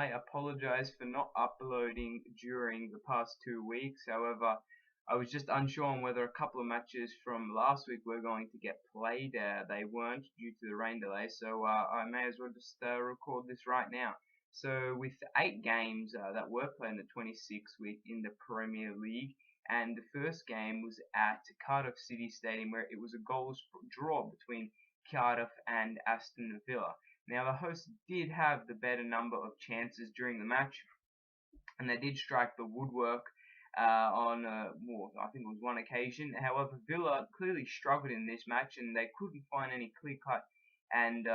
I apologize for not uploading during the past 2 weeks. However, I was just unsure on whether a couple of matches from last week were going to get played. They weren't due to the rain delay, so I may as well just record this right now. So with 8 games that were played in the 26th week in the Premier League, and the first game was at Cardiff City Stadium, where it was a goals draw between Cardiff and Aston Villa. Now the hosts did have the better number of chances during the match, and they did strike the woodwork on more, I think it was one occasion. However, Villa clearly struggled in this match, and they couldn't find any clear-cut and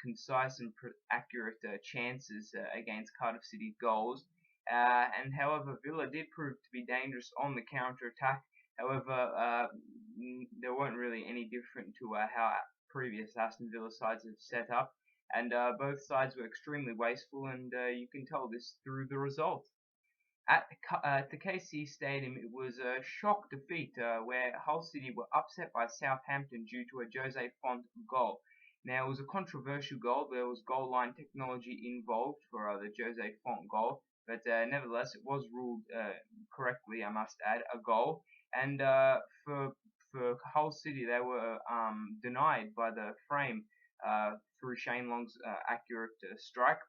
concise and accurate chances against Cardiff City's goals. And however, Villa did prove to be dangerous on the counter-attack. However, they weren't really any different to how previous Aston Villa sides have set up, and both sides were extremely wasteful, and you can tell this through the result. At the KC Stadium, it was a shock defeat where Hull City were upset by Southampton due to a Jose Font goal. Now, it was a controversial goal. There was goal line technology involved for the Jose Font goal, but nevertheless, it was ruled correctly, I must add, a goal. And for Hull City, they were denied by the frame through Shane Long's accurate strike.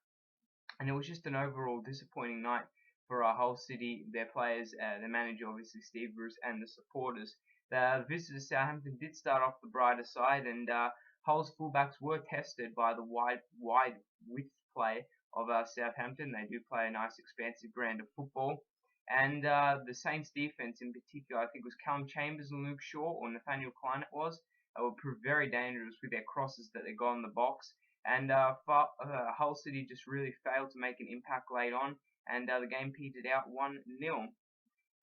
And it was just an overall disappointing night for Hull City, their players, their manager, obviously Steve Bruce, and the supporters. The visitors, Southampton, did start off the brighter side, and Hull's fullbacks were tested by the wide width play of Southampton. They do play a nice, expansive brand of football. And the Saints' defense, in particular, I think it was Callum Chambers and Luke Shaw, or Nathaniel Klein it was, would prove very dangerous with their crosses that they got in the box. And Hull City just really failed to make an impact late on, and the game petered out 1-0.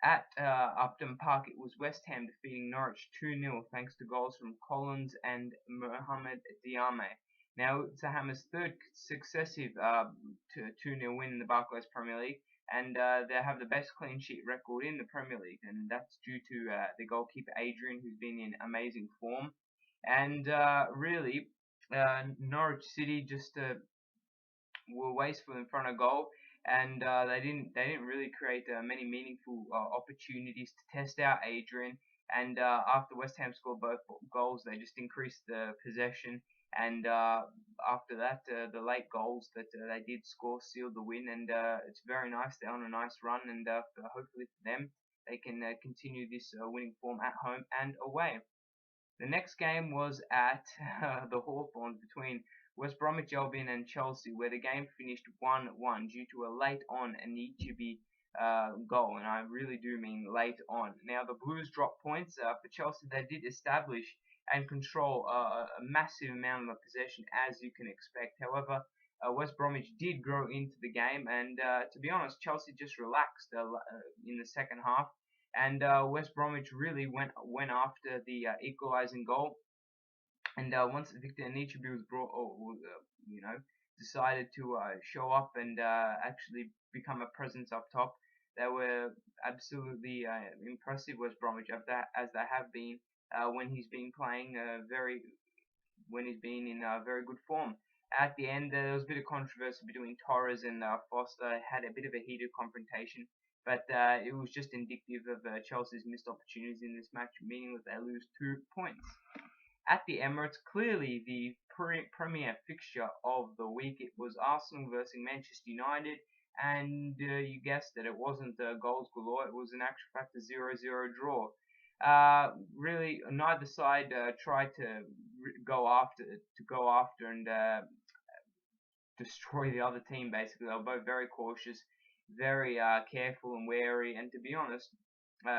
At Upton Park, it was West Ham defeating Norwich 2-0 thanks to goals from Collins and Mohamed Diame. Now, it's Hammer's third successive 2-0 win in the Barclays Premier League, and they have the best clean sheet record in the Premier League, and that's due to the goalkeeper Adrian, who's been in amazing form. And really, Norwich City just were wasteful in front of goal, and they didn't really create many meaningful opportunities to test out Adrian. And after West Ham scored both goals, they just increased the possession. And after that, the late goals that they did score sealed the win. And it's very nice. They're on a nice run, and hopefully for them, they can continue this winning form at home and away. The next game was at the Hawthorns between West Bromwich Albion and Chelsea, where the game finished 1-1 due to a late on Anichebe goal, and I really do mean late on. Now, the Blues dropped points. For Chelsea, they did establish and control a massive amount of possession, as you can expect. However, West Bromwich did grow into the game, and to be honest, Chelsea just relaxed in the second half. And West Bromwich really went after the equalising goal. And once Victor Anichebe was brought, decided to show up and actually become a presence up top, they were absolutely impressive, West Bromwich, as they have been when he's been playing when he's been in very good form. At the end, there was a bit of controversy between Torres and Foster. Had a bit of a heated confrontation, but it was just indicative of Chelsea's missed opportunities in this match, meaning that they lose 2 points. At the Emirates, clearly the premier fixture of the week, it was Arsenal versus Manchester United, and you guessed that it wasn't goals galore. It was an actual fact a 0-0 draw. Really, neither side tried to go after and destroy the other team. Basically, they were both very cautious, very careful and wary, and to be honest,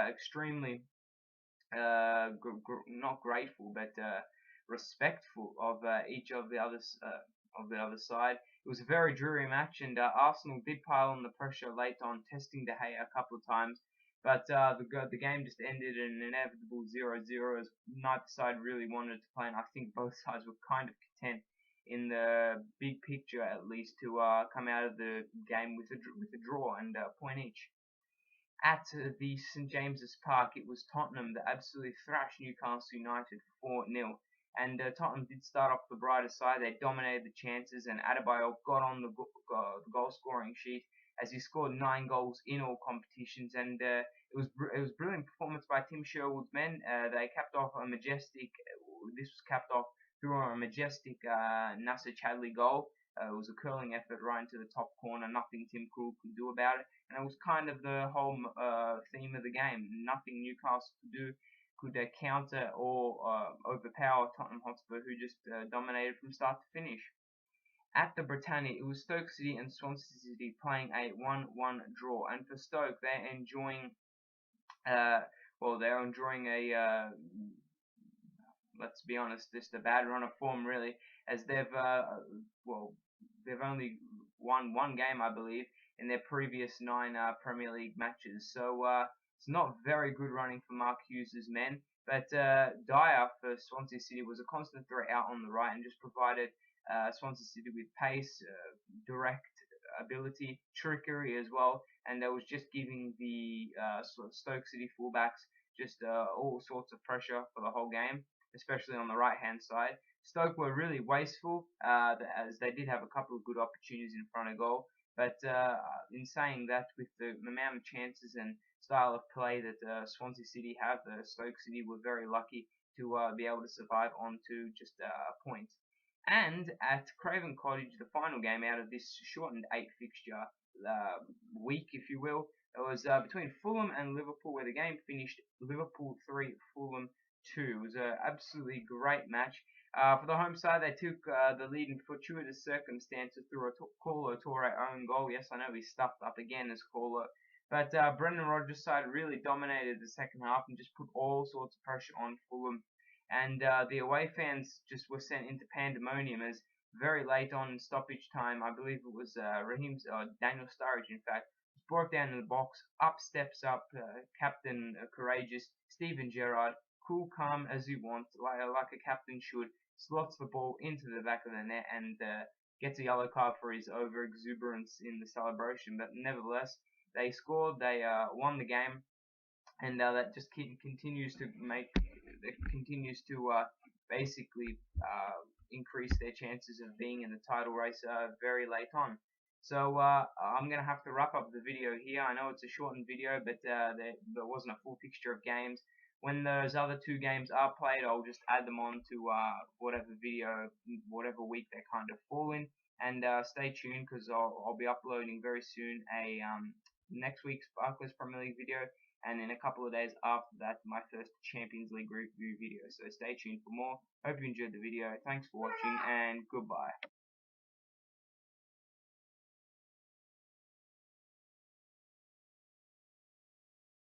extremely not grateful, but respectful of each of the others of the other side. It was a very dreary match, and Arsenal did pile on the pressure late on, testing De Gea a couple of times. But the game just ended in an inevitable 0-0, as neither side really wanted to play, and I think both sides were kind of content in the big picture, at least, to come out of the game with a draw and a point each. At the St James's Park, it was Tottenham that absolutely thrashed Newcastle United 4-0. and Tottenham did start off the brighter side. They dominated the chances, and Adebayo got on the goal scoring sheet as he scored 9 goals in all competitions, and it was brilliant performance by Tim Sherwood's men. They capped off a majestic. This was capped off through a majestic Nasser Chadli goal. It was a curling effort right into the top corner. Nothing Tim Krul could do about it, and it was kind of the whole theme of the game. Nothing Newcastle could do could counter or overpower Tottenham Hotspur, who just dominated from start to finish. At the Britannia, it was Stoke City and Swansea City playing a 1-1 draw, and for Stoke, they're enjoying they're enjoying a let's be honest, just a bad run of form really, as they've only won one game, I believe, in their previous 9 Premier League matches. So it's not very good running for Mark Hughes' men. But Dyer for Swansea City was a constant threat out on the right and just provided Swansea City with pace, direct ability, trickery as well, and that was just giving the Stoke City fullbacks just all sorts of pressure for the whole game, especially on the right-hand side. Stoke were really wasteful, as they did have a couple of good opportunities in front of goal. But in saying that, with the amount of chances and style of play that Swansea City have, Stoke City were very lucky to be able to survive onto just a point. And at Craven Cottage, the final game out of this shortened 8-fixture week, if you will, it was between Fulham and Liverpool, where the game finished Liverpool 3, Fulham 2. It was an absolutely great match. For the home side, they took the lead in fortuitous circumstances through a Colo Toure own goal. Yes, I know he stuffed up again as Colo. But Brendan Rodgers' side really dominated the second half and just put all sorts of pressure on Fulham. And the away fans just were sent into pandemonium as very late on in stoppage time, I believe it was Daniel Sturridge, in fact, was brought down in the box. Up steps Captain Courageous Steven Gerrard, cool, calm as you want, like a captain should, slots the ball into the back of the net and gets a yellow card for his over exuberance in the celebration. But nevertheless, they scored, they won the game, and that just continues to basically increase their chances of being in the title race very late on. So I'm going to have to wrap up the video here. I know it's a shortened video, but there wasn't a full fixture of games. When those other 2 games are played, I'll just add them on to whatever week they kind of fall in. And stay tuned, because I'll be uploading very soon a next week's Barclays Premier League video, and in a couple of days after that, my first Champions League review video. So stay tuned for more. Hope you enjoyed the video. Thanks for watching, and goodbye.